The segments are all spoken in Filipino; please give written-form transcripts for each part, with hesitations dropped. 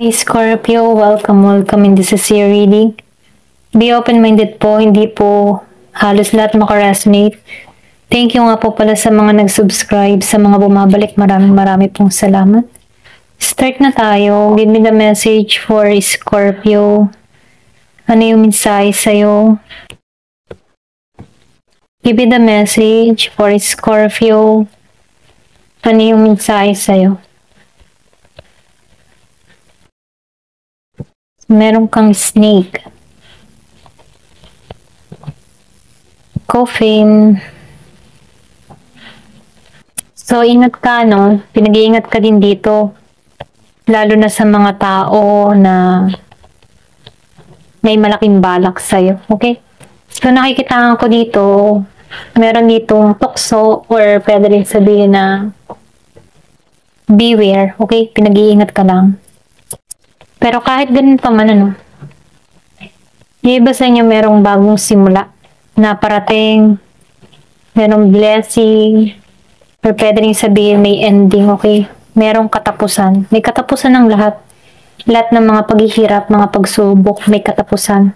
Hey Scorpio, welcome in this is your reading. Be open-minded po, hindi po halos lahat makaresonate. Thank you nga po pala sa mga nag-subscribe, sa mga bumabalik, marami pong salamat. Start na tayo. Give me the message for Scorpio. Ano yung mensahe sa'yo? Give me the message for Scorpio. Ano yung mensahe sa'yo? Meron kang snake. Coffin. So, ingat ka, no? Pinag-iingat ka din dito. Lalo na sa mga tao na may malaking balak sa'yo. Okay? So, nakikitaan ko dito, meron ditong tukso or pwede rin sabihin na beware. Okay? Pinag-iingat ka lang. Pero kahit ganun pa man, ano, yung iba sa inyo merong bagong simula na parating, merong blessing, or pwede rin sabihin may ending, okay? Merong katapusan. May katapusan ng lahat. Lahat ng mga paghihirap, mga pagsubok, may katapusan.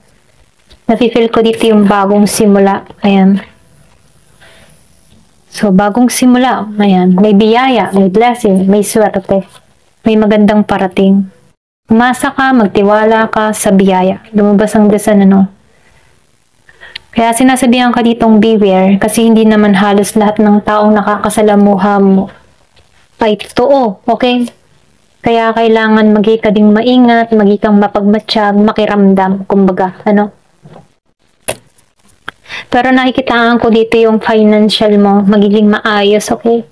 Nafe-feel ko dito yung bagong simula. Ayan. So, bagong simula. Ayan. May biyaya, may blessing, may swerte. May magandang parating. Umasa ka, magtiwala ka sa biyaya. Lumabas ang dasan, ano. Kaya sinasabihan ka ditong beware kasi hindi naman halos lahat ng taong nakakasalamuha mo ay totoo, okay? Kaya kailangan maging ka ding maingat, maging kang mapagmatsyag, makiramdam, kumbaga, ano. Pero nakikitaan ko dito yung financial mo, magiging maayos, okay?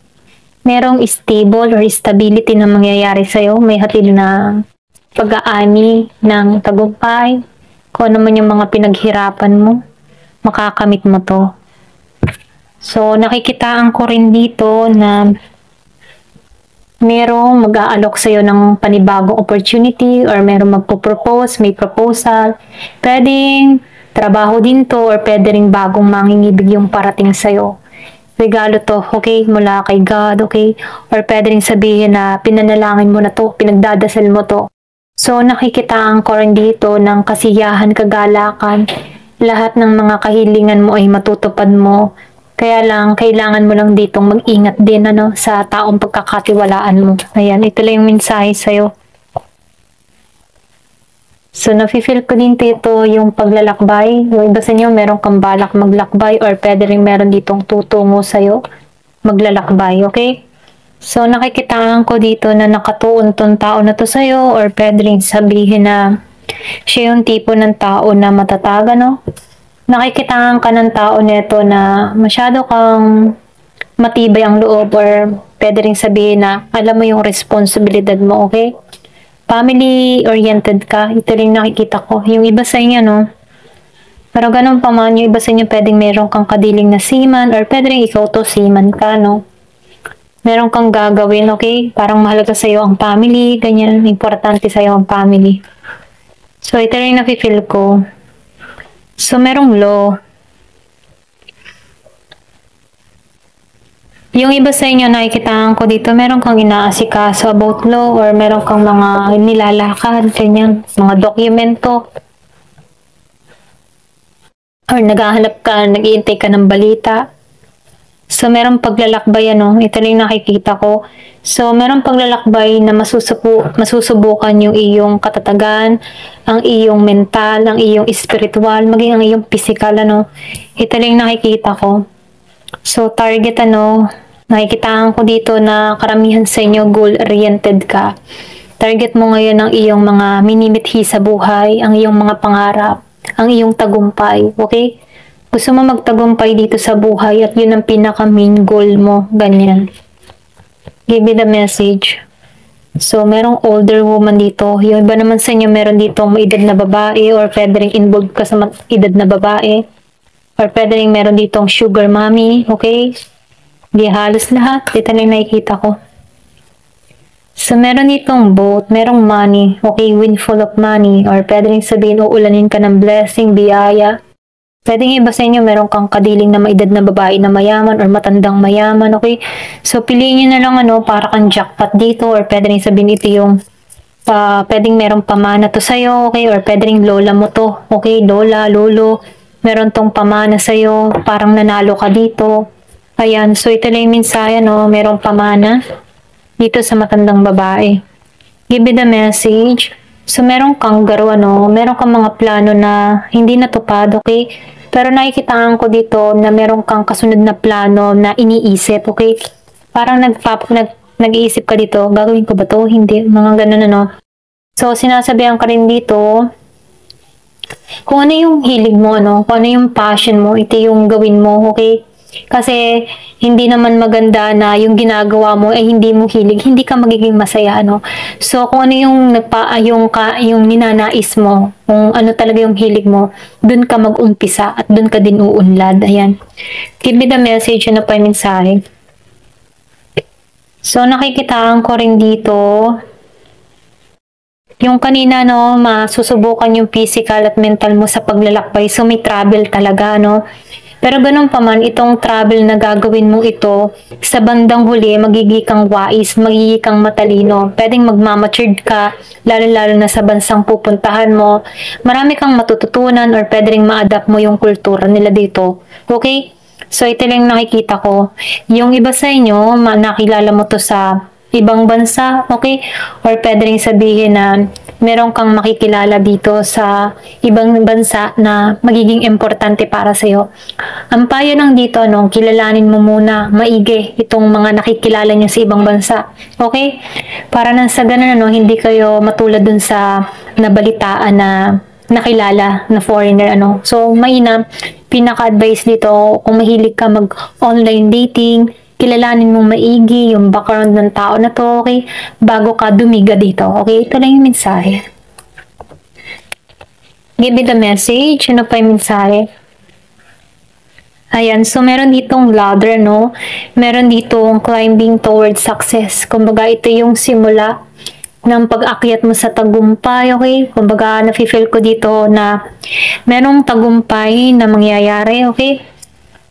Merong stable or stability na mangyayari sa'yo, may hatid na pag-aani ng tagumpay, kung ano man yung mga pinaghirapan mo, makakamit mo to. So, nakikitaan ko rin dito na merong mag-aalok sa'yo ng panibagong opportunity or merong magpo-propose, may proposal. Pwedeng trabaho din to or pwede rin bagong mangingibig yung parating sa'yo. Regalo to, okay? Mula kay God, okay? Or pwede rin sabihin na pinanalangin mo na to, pinagdadasal mo to. So, nakikitaan ko rin dito ng kasiyahan, kagalakan. Lahat ng mga kahilingan mo ay matutupad mo. Kaya lang, kailangan mo lang ditong mag-ingat din, ano, sa taong pagkakatiwalaan mo. Ayan, ito lang yung mensahe sa'yo. So, nafe-feel ko din dito yung paglalakbay. Yung iba sa inyo, meron kang balak maglakbay or pwede rin meron ditong tutungo sa'yo maglalakbay, okay? So, nakikitaan ko dito na nakatuon tong tao na to sa'yo or pwede rin sabihin na siya yung tipo ng tao na matatag, no? Nakikitaan ka ng tao nito na masyado kang matibay ang loob or pwede rin sabihin na alam mo yung responsibilidad mo, okay? Family-oriented ka. Ito rin nakikita ko. Yung iba sa inyo, no? Pero ganun pa man, yung iba sa inyo pwedeng meron kang kadiling na seaman or pwede rin ikaw to seaman ka, no? Meron kang gagawin, okay? Parang mahalaga sa'yo ang family, ganyan. Importante sa'yo ang family. So, ito rin nafe-feel ko. So, merong law. Yung iba sa inyo, nakikitaan ko dito, meron kang inaasikaso about law or meron kang mga nilalakad, ganyan. Mga dokumento. Or naghahanap ka, nag-iintay ka ng balita. So, merong paglalakbay, ano, ito rin nakikita ko. So, merong paglalakbay na masusubukan yung iyong katatagan, ang iyong mental, ang iyong spiritual, maging ang iyong physical, ano. Ito rin nakikita ko. So, target, ano, nakikitaan ko dito na karamihan sa inyo goal-oriented ka. Target mo ngayon ang iyong mga minimithi sa buhay, ang iyong mga pangarap, ang iyong tagumpay, okay? Gusto mo magtagumpay dito sa buhay at yun ang pinaka-main goal mo, ganyan. Give me the message. So, merong older woman dito. Yung iba naman sa inyo, meron dito edad na babae or pwede rin involved ka sa edad na babae. Or pwede rin meron ditong sugar mommy, okay? Di halos lahat. Ito lang nakikita ko. So, meron ditong boat, merong money, okay? Windfall of money. Or pwede rin sabihin, uulanin ka ng blessing, biyaya. Pwede nga iba sa inyo, meron kang kadiling na maedad na babae na mayaman or matandang mayaman, okay? So, piliin nyo na lang, ano, para kang jackpot dito or pwede rin sabihin ito yung pwedeng merong pamana to sa'yo, okay? Or pwedeng lola mo to, okay? Lola, lolo, meron tong pamana sa'yo, parang nanalo ka dito. Ayan, so ito lang yung mensahe, no? Merong pamana dito sa matandang babae. Give me the message. So, meron kang ano, meron kang mga plano na hindi natupad, okay? Pero nakikitaan ko dito na meron kang kasunod na plano na iniisip, okay? Parang nag-iisip ka dito, gagawin ko ba to? Hindi, mga ganun ano. So, sinasabihan ka rin dito, kung ano yung hilig mo, ano, kung ano yung passion mo, ito yung gawin mo, okay? Kasi hindi naman maganda na yung ginagawa mo ay hindi mo hilig, hindi ka magiging masaya, ano. So kung ano yung yung ninanais mo, kung ano talaga yung hilig mo, dun ka mag-umpisa at dun ka din uunlad. Ayan. Give me the message, ano pa yung mensahe. So nakikitaan ko rin dito yung kanina, no, masusubukan yung physical at mental mo sa paglalakbay. So may travel talaga, no. Pero ganun pa man, itong travel na gagawin mo ito, sa bandang huli, magiging kang wais, magiging kang matalino. Pwedeng magmamatured ka, lalo-lalo na sa bansang pupuntahan mo. Marami kang matututunan or pwedeng ma-adapt mo yung kultura nila dito. Okay? So, ito lang nakikita ko. Yung iba sa inyo, nakilala mo to sa ibang bansa, okay? Or pwede rin sabihin na meron kang makikilala dito sa ibang bansa na magiging importante para sa'yo. Ang payo lang dito, ano, kilalanin mo muna maigi itong mga nakikilala nyo sa ibang bansa. Okay? Para nang sa ganun, ano, hindi kayo matulad dun sa nabalitaan na nakilala na foreigner, ano. So, mainam, pinaka-advice dito, kung mahilig ka mag-online dating, kilalanin mong maigi yung background ng tao na to, okay? Bago ka dumiga dito, okay? Ito lang yung mensahe. Give me the message. Ano pa yung mensahe? Ayan, so meron ditong ladder, no? Meron ditong climbing towards success. Kumbaga, ito yung simula ng pag-akyat mo sa tagumpay, okay? Kumbaga, nafe-feel ko dito na merong tagumpay na mangyayari, okay?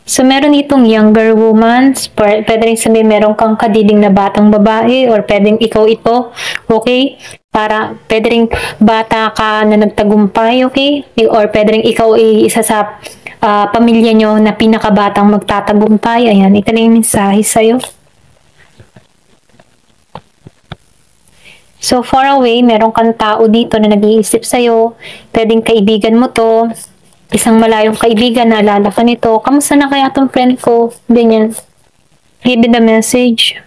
So, meron itong younger woman, pwede rin sabihin meron kang kadiling na batang babae or pwedeng ikaw ito, okay? Para pwede rin bata ka na nagtagumpay, okay? Or pwede rin ikaw ay isa sa pamilya nyo na pinakabatang magtatagumpay. Ayan, ito na yung mensahe sa'yo. So, far away, meron kang tao dito na nag-iisip sa'yo. Pwedeng kaibigan mo to. Isang malayong kaibigan, naalala ka nito. Kamusta na kaya tong friend ko? Ganyan. Give me the message.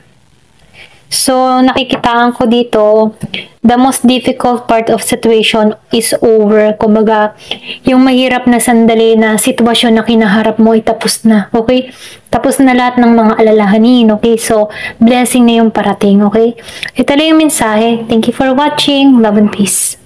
So, nakikitaan ko dito, the most difficult part of situation is over. Kumbaga, yung mahirap na sandali na sitwasyon na kinaharap mo ay tapos na. Okay? Tapos na lahat ng mga alalahanin. Okay? So, blessing na yung parating. Okay? Ito lang yung mensahe. Thank you for watching. Love and peace.